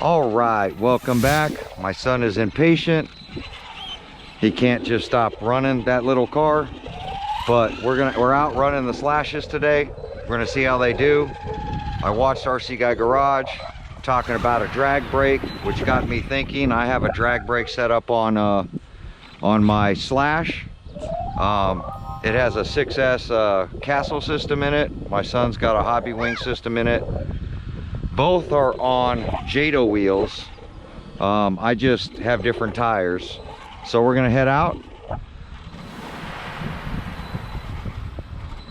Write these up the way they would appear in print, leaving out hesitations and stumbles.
All right, welcome back. My son is impatient. He can't just stop running that little car, but we're out running the slashes today. We're gonna see how they do. I watched RC Guy Garage talking about a drag brake, which got me thinking. I have a drag brake set up on my slash. It has a 6S castle system in it. My son's got a hobby wing system in it. Both are on Jado wheels. I just have different tires. So we're gonna head out.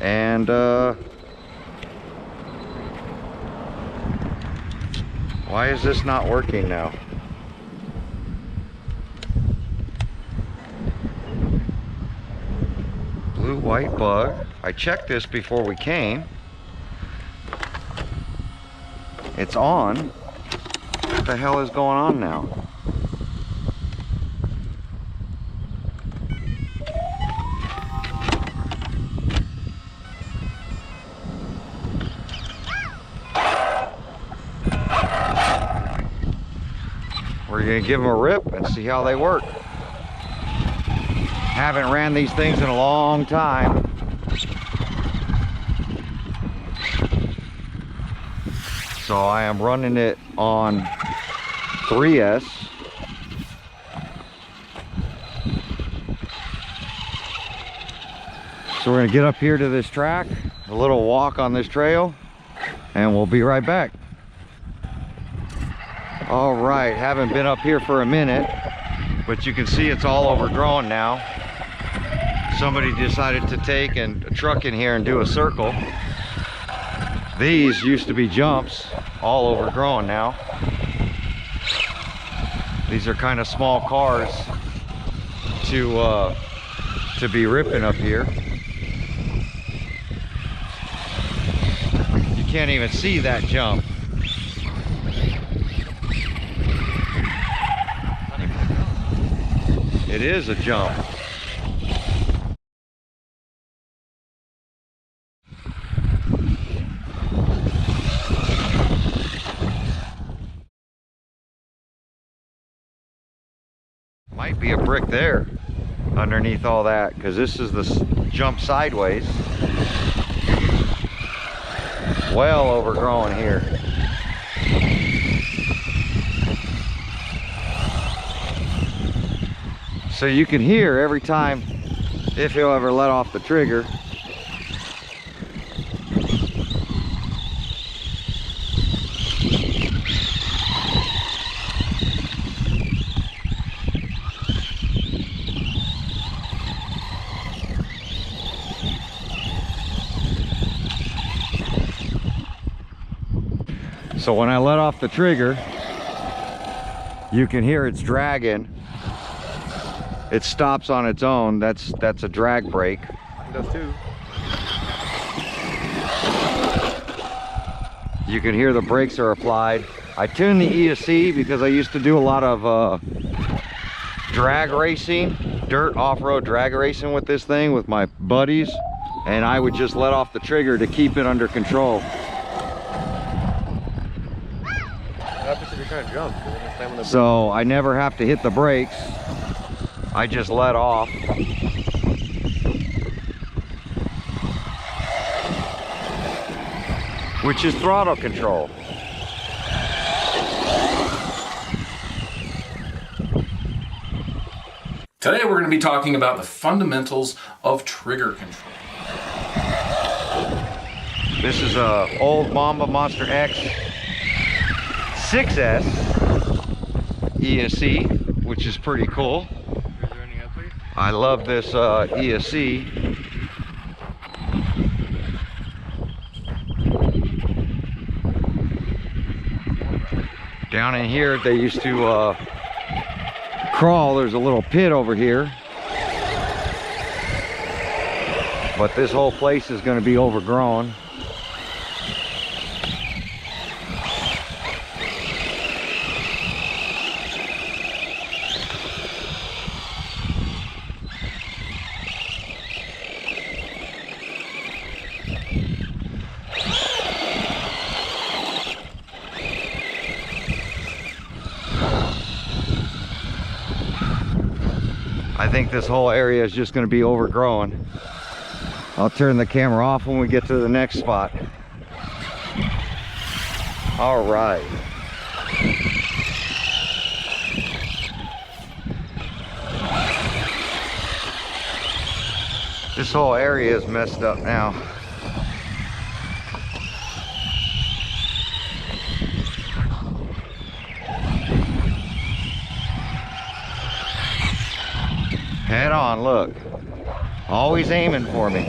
And why is this not working now? Blue white bug. I checked this before we came. It's on. What the hell is going on now? We're gonna give them a rip and see how they work. Haven't ran these things in a long time. So I am running it on 3S. So we're gonna get up here to this track, a little walk on this trail, and we'll be right back. All right, haven't been up here for a minute, but you can see it's all overgrown now. Somebody decided to take a truck in here and do a circle. These used to be jumps, all overgrown now. These are kind of small cars to be ripping up here. You can't even see that jump. It is a jump. Might be a brick there underneath all that, because this is the jump sideways. Well overgrown here. So you can hear every time, if he'll ever let off the trigger, so when I let off the trigger, you can hear it's dragging. It stops on its own. That's a drag brake. Mine does too. You can hear the brakes are applied. I tuned the ESC because I used to do a lot of drag racing, dirt off-road drag racing with this thing with my buddies, and I would just let off the trigger to keep it under control. So I never have to hit the brakes. I just let off. Which is throttle control. Today we're going to be talking about the fundamentals of trigger control. This is a old Mamba Monster X 6S ESC, which is pretty cool. I love this ESC. Down in here, they used to crawl. There's a little pit over here. But this whole place is going to be overgrown. I think this whole area is just going to be overgrown. I'll turn the camera off when we get to the next spot. All right. This whole area is messed up now. Head on, look. Always aiming for me.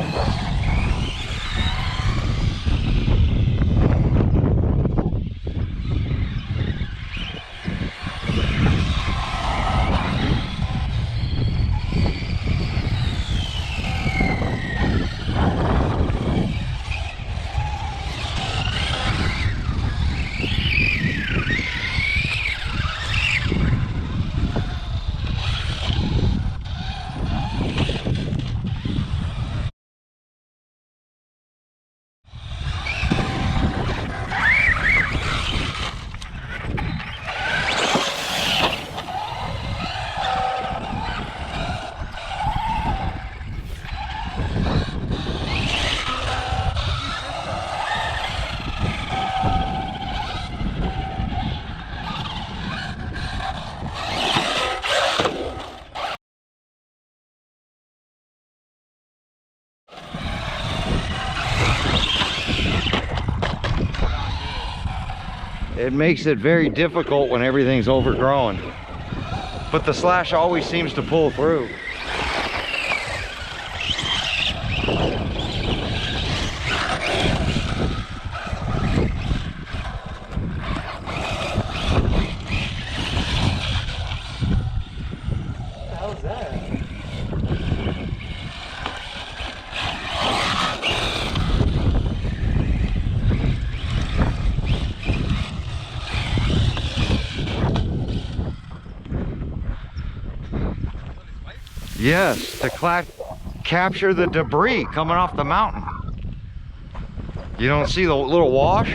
It makes it very difficult when everything's overgrown, but the slash always seems to pull through. How's that? Yes, to capture the debris coming off the mountain. You don't see the little wash?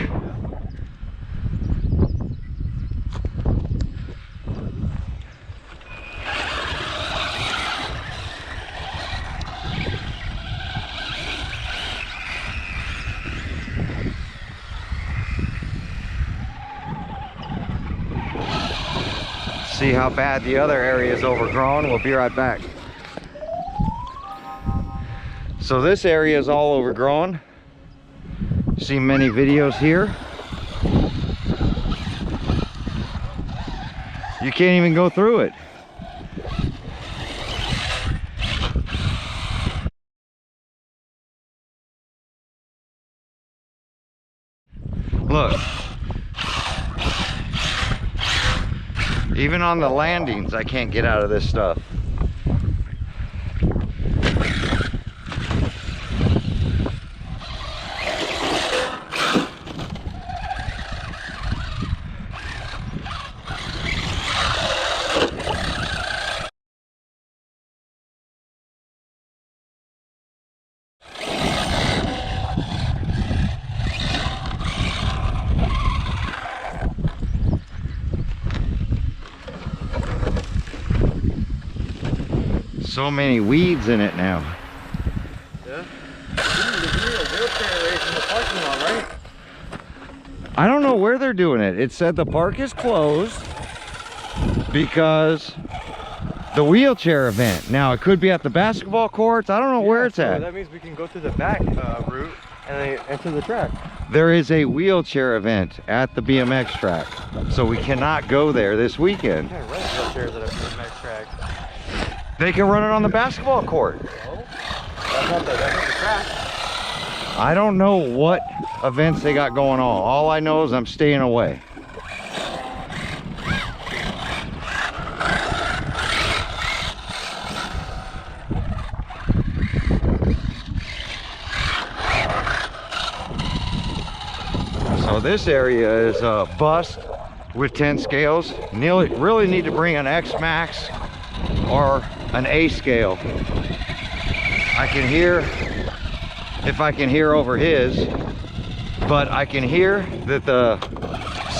See how bad the other area is overgrown. We'll be right back. So this area is all overgrown. See many videos here. You can't even go through it. Look. Even on the landings, I can't get out of this stuff. So many weeds in it now. Yeah. There's a wheelchair race in the parking lot, right? I don't know where they're doing it. It said the park is closed because the wheelchair event. Now it could be at the basketball courts. I don't know where it's at. That means we can go to the back route and then enter the track. There is a wheelchair event at the BMX track, so we cannot go there this weekend. You can't rent wheelchairs at a BMX track. They can run it on the basketball court. No? That's not the track. I don't know what events they got going on. All I know is I'm staying away. So this area is a bust with 10 scales. Really need to bring an X Max or an A scale. I can hear, if I can hear over his, but I can hear that the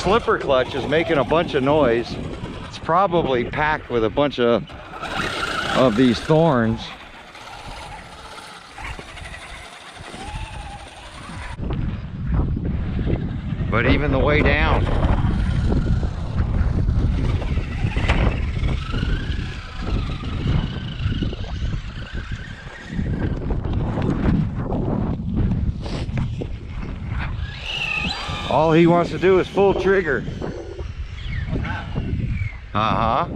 slipper clutch is making a bunch of noise. It's probably packed with a bunch of of these thorns. But even the way down, all he wants to do is full trigger. Uh-huh.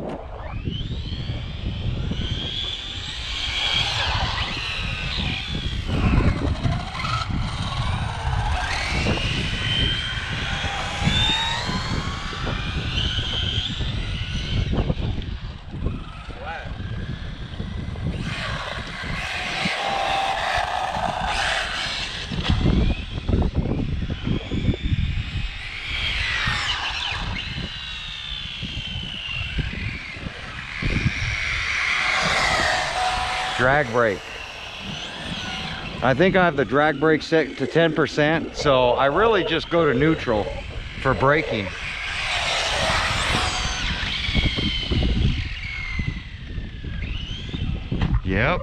Drag brake. I think I have the drag brake set to 10%, so I really just go to neutral for braking. Yep.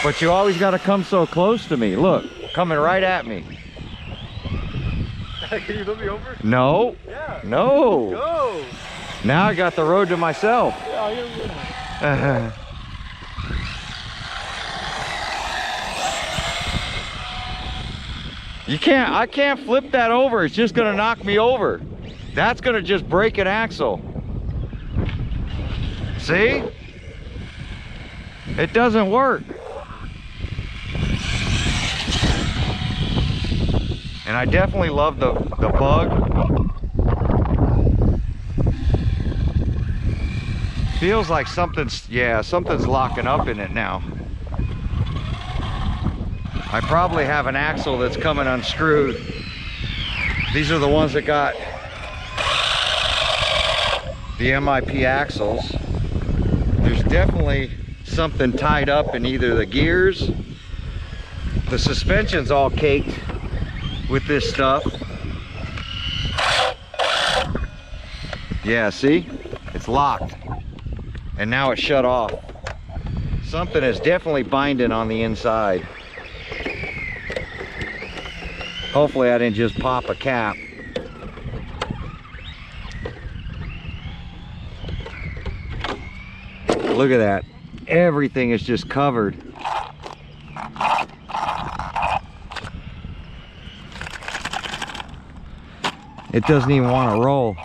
But you always got to come so close to me. Look, coming right at me. Can you move me over? No. Yeah. No. Go. Now I got the road to myself. Yeah, you're You can't, I can't flip that over. It's just gonna knock me over. That's gonna just break an axle. See? It doesn't work. And I definitely love the bug. Feels like something's locking up in it now. I probably have an axle that's coming unscrewed. These are the ones that got the MIP axles. There's definitely something tied up in either the gears. The suspension's all caked with this stuff. Yeah, see? It's locked. And now it's shut off. Something is definitely binding on the inside. Hopefully I didn't just pop a cap. Look at that. Everything is just covered. It doesn't even want to roll.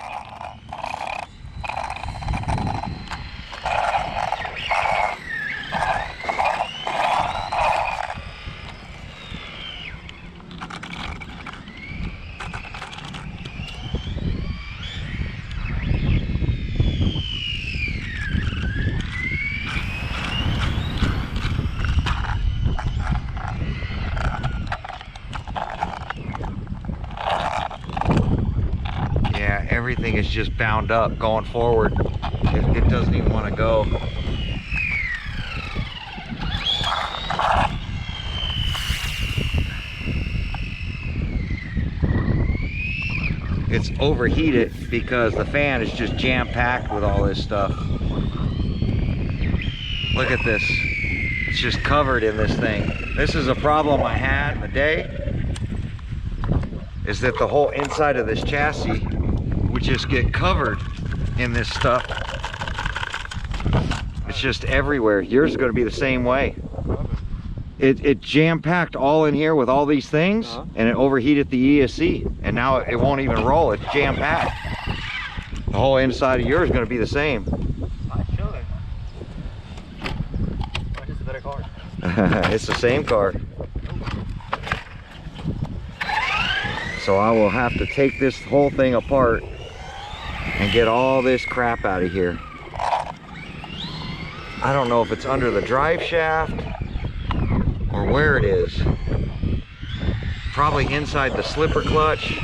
Everything is just bound up going forward. It doesn't even want to go. It's overheated because the fan is just jam-packed with all this stuff. Look at this. It's just covered in this thing. This is a problem I had in the day, is that the whole inside of this chassis would just get covered in this stuff. It's just everywhere. Yours is going to be the same way. It jam-packed all in here with all these things, and it overheated the ESC, and now it won't even roll. It's jam-packed. The whole inside of yours is going to be the same. Not sure. Which is a better car? It's the same car. So I will have to take this whole thing apart and get all this crap out of here. I don't know if it's under the drive shaft or where it is. Probably inside the slipper clutch.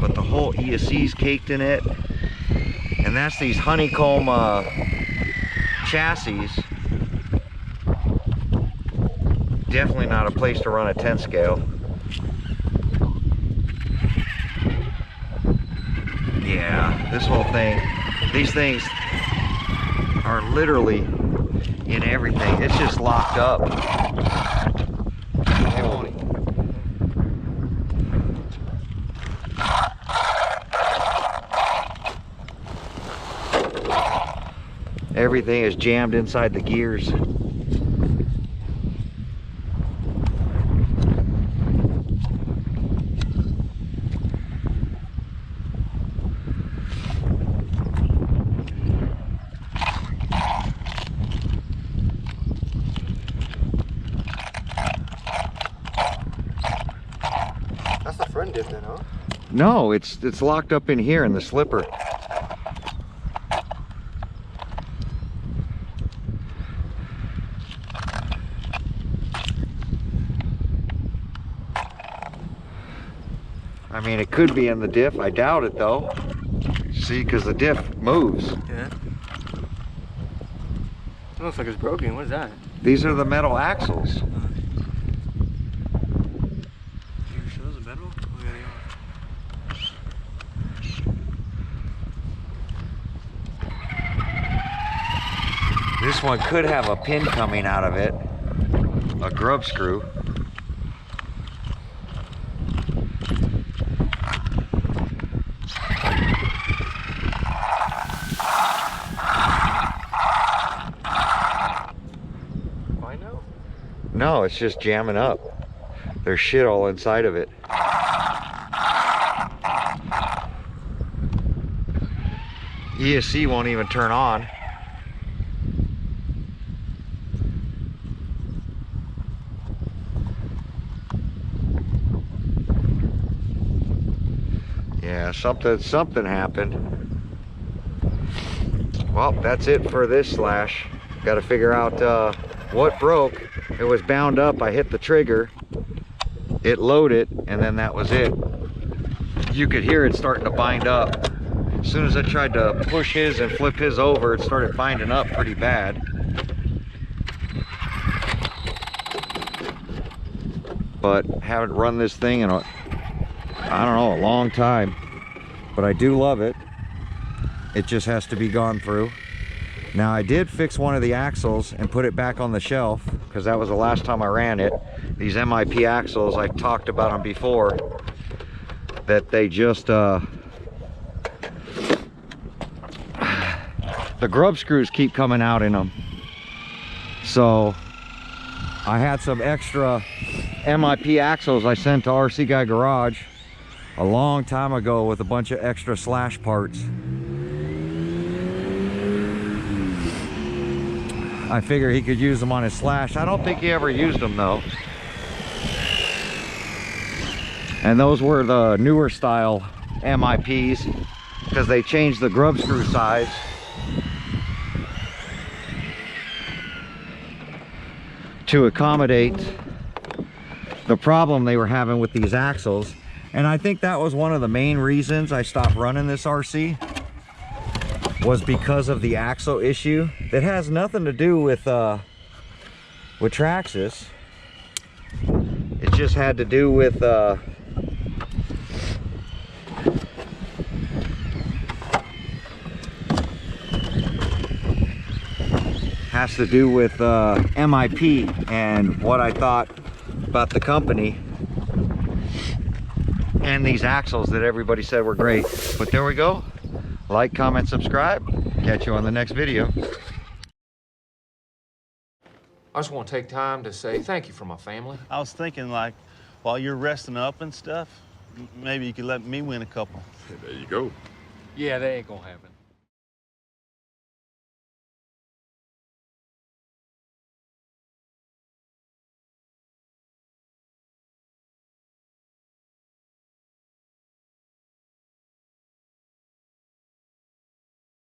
But the whole ESC's caked in it. And that's these honeycomb chassis. Definitely not a place to run a 10 scale. Yeah, this whole thing, these things are literally in everything. It's just locked up. They won't. Everything is jammed inside the gears. That's the front diff then, huh? No, it's locked up in here in the slipper. I mean, it could be in the diff. I doubt it though. See, because the diff moves. Yeah. It looks like it's broken. What is that? These are the metal axles. You sure those are metal? Oh, yeah, they are. This one could have a pin coming out of it. A grub screw. No, it's just jamming up. There's shit all inside of it. ESC won't even turn on. Yeah, something happened. Well, that's it for this slash. Got to figure out what broke. It was bound up. I hit the trigger, it loaded, and then that was it. You could hear it starting to bind up. As soon as I tried to push his and flip his over, it started binding up pretty bad. But haven't run this thing in I don't know, a long time. But I do love it. It just has to be gone through. Now I did fix one of the axles and put it back on the shelf because that was the last time I ran it. These MIP axles, I talked about them before, that they just the grub screws keep coming out in them. So I had some extra MIP axles I sent to RC Guy Garage a long time ago with a bunch of extra slash parts. I figure he could use them on his slash. I don't think he ever used them though. And those were the newer style MIPs because they changed the grub screw size. To accommodate the problem they were having with these axles. And I think that was one of the main reasons I stopped running this RC, was because of the axle issue. That has nothing to do with TRAXXAS. It just had to do with MIP and what I thought about the company and these axles that everybody said were great. But there we go. Like, comment, subscribe. Catch you on the next video. I just want to take time to say thank you for my family. I was thinking, like, while you're resting up and stuff, maybe you could let me win a couple. There you go. Yeah, that ain't gonna happen.